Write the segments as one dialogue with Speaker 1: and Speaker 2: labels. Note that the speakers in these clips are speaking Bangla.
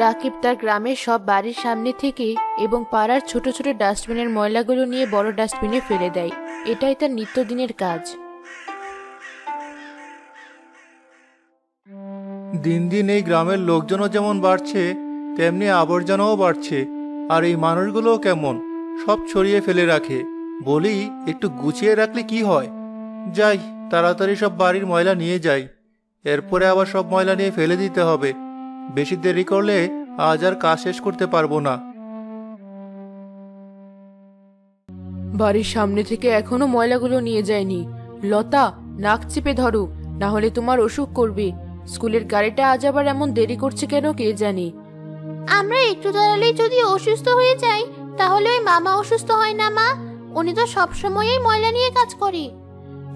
Speaker 1: রাকিব তার গ্রামের সব বাড়ির সামনে থেকে এবং পাড়ার ছোট ছোট ডাস্টবিনের ময়লাগুলো নিয়ে বড় ডাস্টবিনে ফেলে দেয়। এটাই তার নিত্যদিনের কাজ।
Speaker 2: দিন দিন এই গ্রামের লোকজনও যেমন বাড়ছে, তেমনি আবর্জনাও বাড়ছে। আর এই মানুষগুলোও কেমন, সব ছড়িয়ে ফেলে রাখে। বলি, একটু গুছিয়ে রাখলে কি হয়? যাই, তাড়াতাড়ি সব বাড়ির ময়লা নিয়ে যাই। এরপরে আবার সব ময়লা নিয়ে ফেলে দিতে হবে। বেশি দেরি করলে আজ আর কাজ শেষ করতে পারবো না।
Speaker 1: বাড়ির সামনে থেকে এখনো ময়লাগুলো নিয়ে যায়নি। লতা, নাক চেপে ধরো, না হলে তোমার অসুখ করবে। স্কুলের গাড়িটা আজ আবার এমন দেরি করছে কেন কে জানি।
Speaker 3: আমরা একটু দাঁড়ালেই যদি অসুস্থ হয়ে যাই, তাহলে ওই মামা অসুস্থ হয় না মা? উনি তো সবসময়ই ময়লা নিয়ে কাজ করে।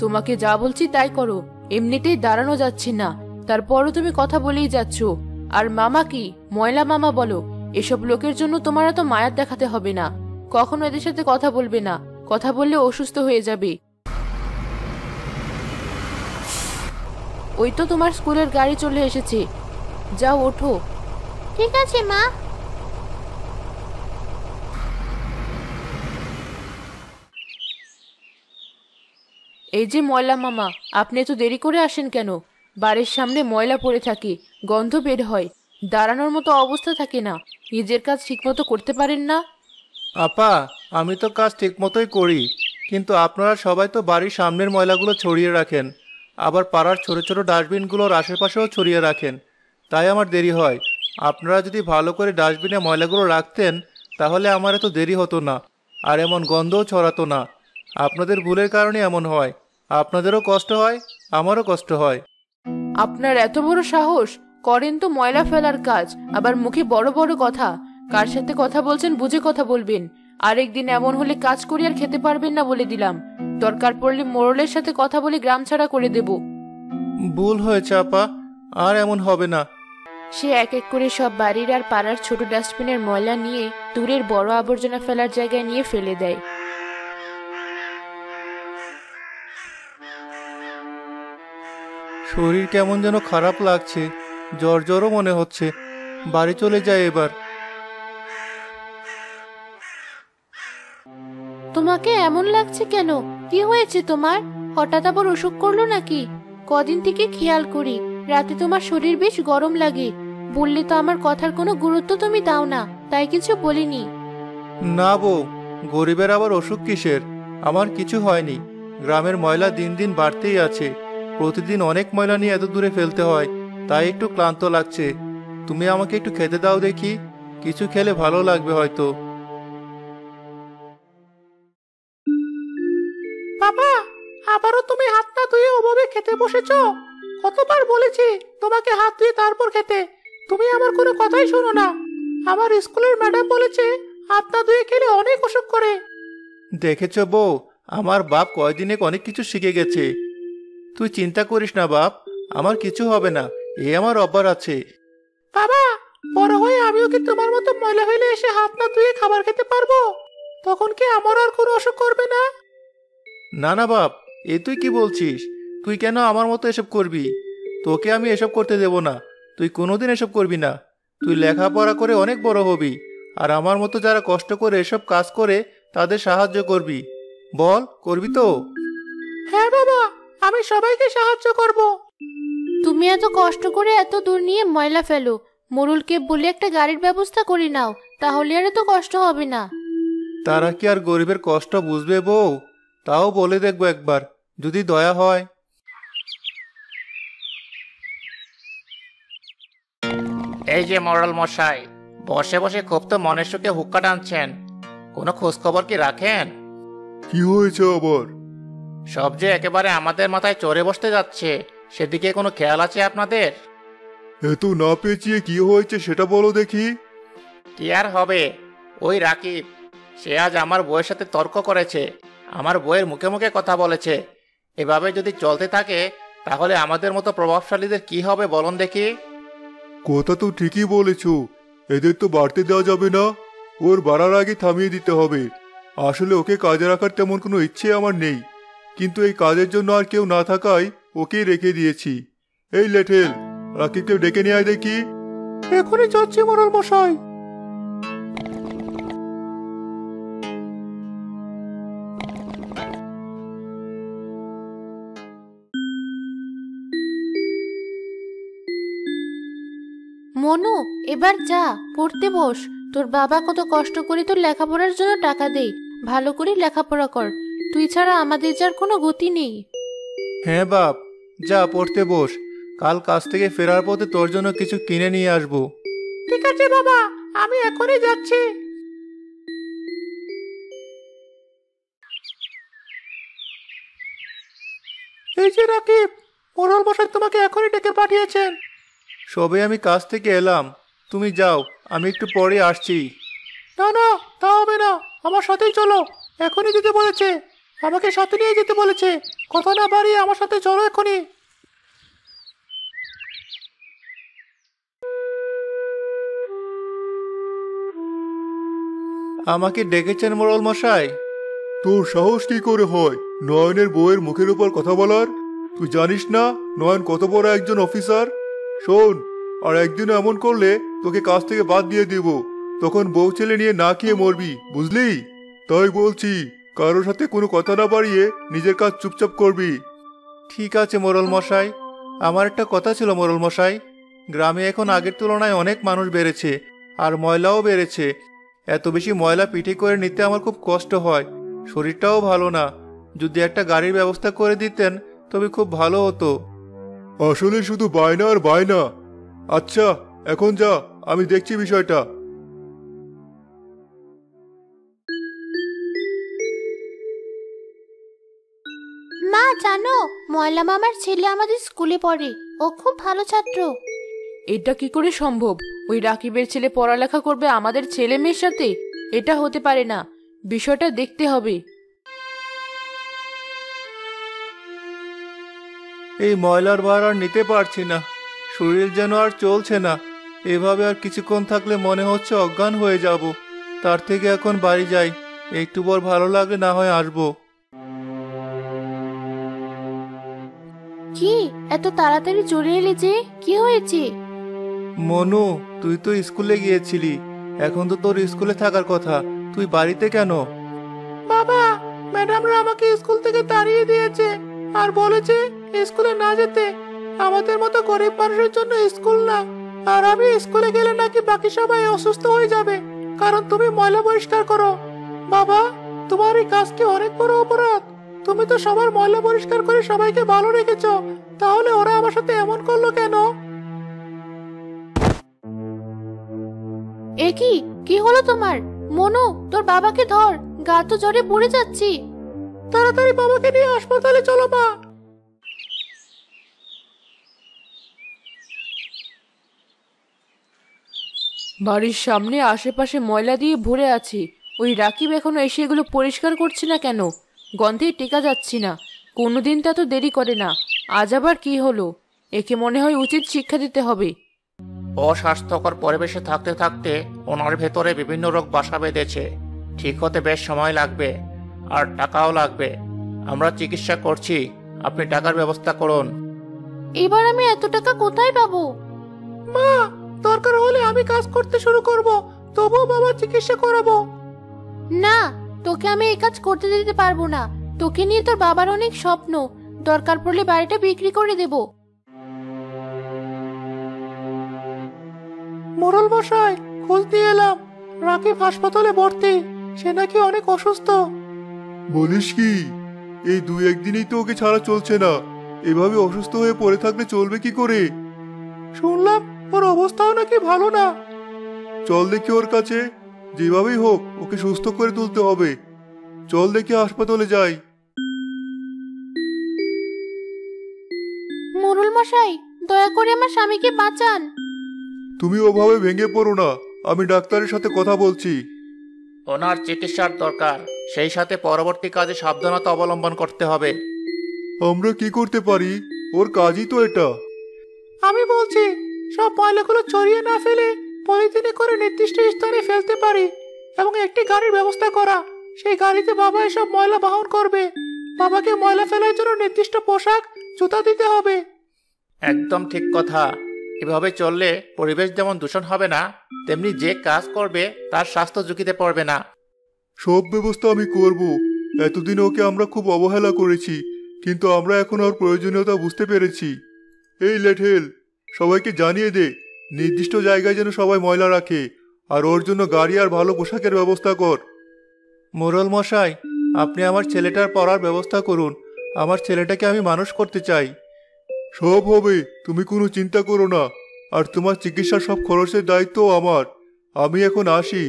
Speaker 1: তোমাকে যা বলছি তাই করো। এমনিতেই দাঁড়ানো যাচ্ছে না, তারপরও তুমি কথা বলেই যাচ্ছ। আর মামা কি, ময়লা মামা বলো। এসব লোকের জন্য তোমার এত মায়ার দেখাতে হবে না। কখনো এদের সাথে কথা বলবে না, কথা বললে অসুস্থ হয়ে যাবে। ওই তো তোমার স্কুলের গাড়ি চলে এসেছে, যাও ওঠো।
Speaker 3: ঠিক আছে মা।
Speaker 1: এই যে ময়লা মামা, আপনি এত দেরি করে আসেন কেন? বাড়ির সামনে ময়লা পড়ে থাকে, গন্ধ বের হয়, দাঁড়ানোর মতো অবস্থা থাকে না। নিজের কাজ ঠিকমতো করতে পারেন না?
Speaker 2: আপা, আমি তো কাজ ঠিক মতোই করি, কিন্তু আপনারা সবাই তো বাড়ির সামনের ময়লাগুলো ছড়িয়ে রাখেন, আবার পাড়ার ছোট ছোট ডাস্টবিনগুলোর আশেপাশেও ছড়িয়ে রাখেন। তাই আমার দেরি হয়। আপনারা যদি ভালো করে ডাস্টবিনে ময়লাগুলো রাখতেন, তাহলে আমার এত দেরি হতো না, আর এমন গন্ধও ছড়াতো না। আপনাদের ভুলের কারণে এমন হয়। আপনাদেরও কষ্ট হয়, আমারও কষ্ট হয়।
Speaker 1: আপনার এত বড় সাহস! করেন তো ময়লা ফেলার কাজ, আবার মুখে বড় বড় কথা। কার সাথে কথা বলছেন বুঝে কথা বলবেন। আরেকদিন এমন হলে কাজ করি আর খেতে পারবেন না বলে দিলাম। দরকার পড়লে মোড়লের সাথে কথা বলে গ্রাম ছাড়া করে দেব।
Speaker 2: ভুল হয়েছে আপা, আর এমন হবে না।
Speaker 1: সে এক এক করে সব বাড়ির আর পাড়ার ছোট ডাস্টবিনের ময়লা নিয়ে দূরের বড় আবর্জনা ফেলার জায়গায় নিয়ে ফেলে দেয়।
Speaker 2: শরীর কেমন যেন খারাপ লাগছে, জ্বর জ্বরও মনে হচ্ছে। বাড়ি চলে যায় এবার।
Speaker 3: তোমাকে এমন লাগছে কেন? কি হয়েছে তোমার? হঠাৎ আবার অসুখ করলো নাকি? কদিন থেকে খেয়াল করি রাতে তোমার শরীর বেশ গরম লাগে। বললে তো আমার কথার কোনো গুরুত্ব তুমি দাও না, তাই কিছু বলিনি।
Speaker 2: না বউ, গরিবের আবার অসুখ কিসের? আমার কিছু হয়নি। গ্রামের ময়লা দিন দিন বাড়তেই আছে। প্রতিদিন অনেক ময়লা নিয়ে এত দূরে ফেলতে হয়, তাই একটু ক্লান্ত লাগছে। তুমি আমাকে একটু খেতে দাও দেখি, কিছু খেলে ভালো লাগবে হয়তো।
Speaker 4: বাবা, আবারও তুমি হাত না ধুয়ে ওভাবে খেতে বসেছো? কতবার বলেছি তোমাকে হাত ধুয়ে তারপর খেতে, তুমি আমার কোনো কথাই শোনো না। আমার স্কুলের ম্যাডাম বলেছে হাত না ধুয়ে খেলে অনেক অসুখ করে।
Speaker 2: দেখেছ বউ, আমার বাপ কয়দিনে অনেক কিছু শিখে গেছে। তুই চিন্তা করিস না বাপ, আমার কিছু হবে না। আমার অভ্যাস আছে।
Speaker 4: বাবা, বড় হয়ে আমিও কি তোমার মতো ময়লা ফেলে এসে হাত না ধুয়ে খাবার খেতে পারবো? তখন কি আমার আর কোনো অসুখ করবে না?
Speaker 2: না না বাপ, তুই কি বলছিস? তুই কেন আমার মতো এসব করবি? তোকে আমি এসব করতে দেব না। তুই কোনোদিন এসব করবি না। তুই লেখাপড়া করে অনেক বড় হবি, আর আমার মতো যারা কষ্ট করে এসব কাজ করে তাদের সাহায্য করবি। বল, করবি তো?
Speaker 4: হ্যাঁ বাবা, আমি সবাইকে সাহায্য করব।
Speaker 3: তুমি এত কষ্ট করে এত দূর নিয়ে ময়লা ফেলো, মোড়লকে বলে একটা গাড়ির ব্যবস্থা করে নাও, তাহলে আর এত কষ্ট হবে না।
Speaker 2: তারা কি আর গরিবের কষ্ট বুঝবে বউ? তাও বলে দেখবো একবার, যদি দয়া হয়।
Speaker 5: এই যে মোড়ল মশাই, বসে বসে খুব তো মনের সুখে হুক্কা টানছেন। কোনো খোঁজ খবর কি রাখেন?
Speaker 2: কি হয়েছে আবার?
Speaker 5: সব যে একেবারে আমাদের মাথায় চড়ে বসতে যাচ্ছে, সেদিকে কোনো খেয়াল আছে আপনাদের?
Speaker 2: এত না পেঁচিয়ে কি হয়েছে সেটা বলো দেখি।
Speaker 5: কি আর হবে, ওই রাকিব, সে আজ আমার বউয়ের সাথে তর্ক করেছে, আমার বউয়ের মুখে মুখে কথা বলেছে। এভাবে যদি চলতে থাকে তাহলে আমাদের মতো প্রভাবশালীদের কি হবে বলুন দেখি।
Speaker 2: কথা তো ঠিকই বলেছ, এদের তো বাড়তে দেওয়া যাবে না, ওর বাড়ার আগে থামিয়ে দিতে হবে। আসলে ওকে কাজে রাখার তেমন কোনো ইচ্ছে আমার নেই, কিন্তু এই কাজের জন্য আর কেউ না থাকায় ওকেই রেখে দিয়েছি। এই লেঠেল, রাকিবকে ডেকে নিয়ে আয় দেখি। এখনই যাচ্ছি মোড়ল মশাই।
Speaker 3: মনু, এবার যা, পড়তে বস। তোর বাবা কত কষ্ট করে তোর লেখাপড়ার জন্য টাকা দেয়। ভালো করে লেখাপড়া কর, তুই ছাড়া আমাদের যার কোনো গতি নেই।
Speaker 2: হ্যাঁ বাপ, যা পড়তে বস। কাল কাজ থেকে ফেরার পথে তোর জন্য কিছু কিনে নিয়ে আসবো।
Speaker 4: ঠিক আছে বাবা, আমি এখনই যাচ্ছি। এই যে রাকিব, মোড়ল মশাই তোমাকে এখনই ডেকে পাঠিয়েছেন।
Speaker 2: সবে আমি কাজ থেকে এলাম, তুমি যাও, আমি একটু পরে আসছি।
Speaker 4: না না, তা হবে না, আমার সাথেই চলো। এখনই যেতে বলেছে, আমাকে সাথে নিয়ে যেতে বলেছে। কথা না বাড়িয়ে আমার সাথে চলো এখনই।
Speaker 2: আমাকে ডেকেছেন মোড়ল মশাই? তোর সাহস কি করে হয় নয়নের বউয়ের মুখের উপর কথা বলার? তুই জানিস না নয়ন কত বড় একজন অফিসার? শোন, আর একদিন এমন করলে তোকে কাজ থেকে বাদ দিয়ে দিব, তখন বউ ছেলে নিয়ে না খেয়ে মরবি, বুঝলি? তাই বলছি, কারোর সাথে কোনো কথা না বাড়িয়ে নিজের কাজ চুপচাপ করবি। ঠিক আছে মোড়ল মশাই। আমার একটা কথা ছিল মোড়ল মশাই, গ্রামে এখন আগের তুলনায় অনেক মানুষ বেড়েছে, আর ময়লাও বেড়েছে। এত বেশি ময়লা পিঠে করে নিতে আমার খুব কষ্ট হয়, শরীরটাও ভালো না। যদি একটা গাড়ির ব্যবস্থা করে দিতেন তবে খুব ভালো হতো। আসলে শুধু বায়না আর বায়না। আচ্ছা, এখন যা, আমি দেখছি বিষয়টা।
Speaker 3: মা জানো, ময়লা মামার ছেলে আমাদের স্কুলে পড়ে, ও খুব ভালো ছাত্র।
Speaker 1: এটা কি করে সম্ভব? ওই রাকিবের ছেলে পড়ালেখা করবে আমাদের ছেলে মেয়ের সাথে? এটা হতে পারে না, বিষয়টা দেখতে হবে।
Speaker 2: এই ময়লার ভার আর নিতে পারছি না, শরীর যেন আর চলছে না। এভাবে আর কিছুক্ষণ থাকলে মনে হচ্ছে অজ্ঞান হয়ে যাব। তার থেকে এখন বাড়ি যাই, একটু পর ভালো লাগলে না হয় আসবো।
Speaker 3: কি এত তাড়াতাড়ি চলে এলে যে? কি হয়েছে?
Speaker 2: মনু, তুই তো স্কুলে গিয়েছিলি, এখন তো তোর স্কুলে থাকার কথা, তুই বাড়িতে কেন?
Speaker 4: বাবা, ম্যাডামরা আমাকে স্কুল থেকে তাড়িয়ে দিয়েছে আর বলেছে স্কুলে না যেতে। আমাদের মতো গরিব মানুষের জন্য স্কুল না। আর আমি স্কুলে গেলে নাকি বাকি সবাই অসুস্থ হয়ে যাবে, কারণ তুমি ময়লা পরিষ্কার করো। বাবা, তোমার এই কাজ কি অনেক বড় অপরাধ? তুমি তো সবার ময়লা পরিষ্কার করে সবাইকে ভালো রেখেছো, তাহলে ওরা আমার সাথে এমন করলো কেন?
Speaker 3: এ কি, কি হলো তোমার? মনু, তোর বাবাকে ধর, গা তো জ্বরে পড়ে যাচ্ছি।
Speaker 4: তাড়াতাড়ি বাবাকে নিয়ে হাসপাতালে চলো মা।
Speaker 1: বাড়ির সামনে আশেপাশে ময়লা দিয়ে ভরে আছে, ওই রাকিব এখনো এসে এগুলো পরিষ্কার করছে না কেন? গন্ধে টেকা যাচ্ছি না। কোনোদিন তা তো দেরি করে না, আজ আবার কি হলো? একে মনে হয় উচিত শিক্ষা দিতে হবে।
Speaker 5: অস্বাস্থ্যকর পরিবেশে থাকতে থাকতে ওনার ভেতরে বিভিন্ন রোগ বাসা বেঁধেছে। ঠিক হতে বেশ সময় লাগবে, আর টাকাও লাগবে। আমরা চিকিৎসা করছি, আপনি টাকার ব্যবস্থা করুন।
Speaker 3: এবার আমি এত টাকা কোথায় পাবো?
Speaker 4: মা, দরকার হলে আমি কাজ করতে শুরু করব, তবুও বাবার চিকিৎসা করাবো।
Speaker 3: না, তোকে আমি এই কাজ করতে দিতে পারবো না। তোকে নিয়ে তোর বাবার অনেক স্বপ্ন, দরকার পড়লে বাড়িটা বিক্রি করে দেব।
Speaker 4: মোড়ল মশাই, খোঁজ দিয়ে এলাম, রাকিব হাসপাতালে ভর্তি। সে নাকি অনেক অসুস্থ।
Speaker 2: বলিস কি? এই 2-1 দিনেই তো ওকে ছাড়া চলছে না, এভাবে অসুস্থ হয়ে পড়ে থাকলে চলবে কি করে?
Speaker 4: শুনলাম ওর অবস্থাও নাকি ভালো না।
Speaker 2: চল দেখি ওর কাছে, যেভাবেই হোক ওকে সুস্থ করে তুলতে হবে। চল দেখি হাসপাতালে যাই।
Speaker 3: মোড়ল মশাই, দয়া করে আমার স্বামীকে বাঁচান।
Speaker 2: তুমি ওভাবে ভেঙে পড়ো না, আমি ডাক্তারের সাথে কথা বলছি।
Speaker 5: ওনার চিকিৎসার দরকার, সেই সাথে পরবর্তী কাজে সাবধানতা অবলম্বন করতে হবে।
Speaker 2: আমরা কি করতে পারি? ওর কাজই তো এটা।
Speaker 4: আমি বলছি, সব ময়লাগুলো ছড়িয়ে না ফেলে পলিথিনে করে নির্দিষ্ট স্থানে ফেলতে পারি, এবং একটি গাড়ির ব্যবস্থা করা। সেই গাড়িতে বাবা এসব ময়লা বহন করবে। বাবাকে ময়লা ফেলার জন্য নির্দিষ্ট পোশাক, জুতা দিতে হবে।
Speaker 5: একদম ঠিক কথা। এভাবে চললে পরিবেশ যেমন দূষণ হবে না, তেমনি যে কাজ করবে তার স্বাস্থ্য ঝুঁকিতে পড়বে না।
Speaker 2: সব ব্যবস্থা আমি করব। এতদিন ওকে আমরা খুব অবহেলা করেছি, কিন্তু আমরা এখন ওর প্রয়োজনীয়তা বুঝতে পেরেছি। এই লেঠেল, সবাইকে জানিয়ে দে নির্দিষ্ট জায়গায় যেন সবাই ময়লা রাখে, আর ওর জন্য গাড়ি আর ভালো পোশাকের ব্যবস্থা কর। মোড়ল মশাই, আপনি আমার ছেলেটার পড়ার ব্যবস্থা করুন। আমার ছেলেটাকে আমি মানুষ করতে চাই। সব হবে, তুমি কোনো চিন্তা করো না। আর তোমার চিকিৎসার সব খরচের দায়িত্ব আমার। আমি এখন আসি।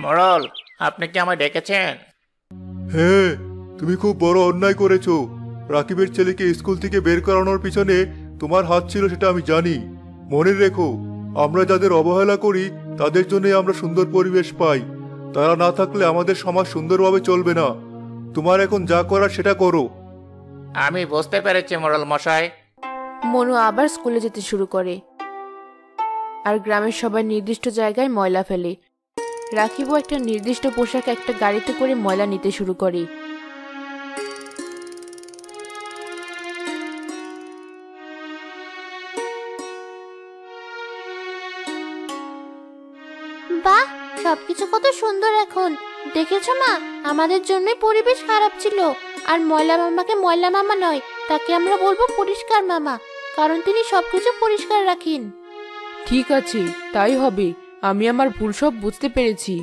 Speaker 5: মোড়ল, আপনি কি আমায় ডেকেছেন?
Speaker 2: হ্যাঁ, তুমি খুব বড় অন্যায় করেছো। রাকিবের ছেলেকে স্কুল থেকে বের করানোর পিছনে তোমার হাত ছিল, সেটা আমি জানি। মনে রেখো, আমরা যাদের অবহেলা করি তাদের জন্যই আমরা সুন্দর পরিবেশ পাই। তারা না থাকলে আমাদের সমাজ সুন্দরভাবে চলবে না। তোমার এখন যা করার সেটা করো।
Speaker 5: আমি বুঝতে পেরেছি মোড়ল মশাই।
Speaker 1: মনু আবার স্কুলে যেতে শুরু করে, আর গ্রামের সবাই নির্দিষ্ট জায়গায় ময়লা ফেলে। রাকিবও একটা নির্দিষ্ট পোশাক একটা গাড়িতে করে ময়লা নিতে শুরু করে।
Speaker 3: বাহ, সবকিছু কত সুন্দর এখন। দেখেছো মা, আমাদের জন্যই পরিবেশ খারাপ ছিল। আর ময়লা মামাকে ময়লা মামা নয়, তাকে আমরা বলবো পরিষ্কার মামা, কারণ তিনি সবকিছু পরিষ্কার রাখেন।
Speaker 1: ঠিক আছে, তাই হবে। আমি আমার ভুল সব বুঝতে পেরেছি।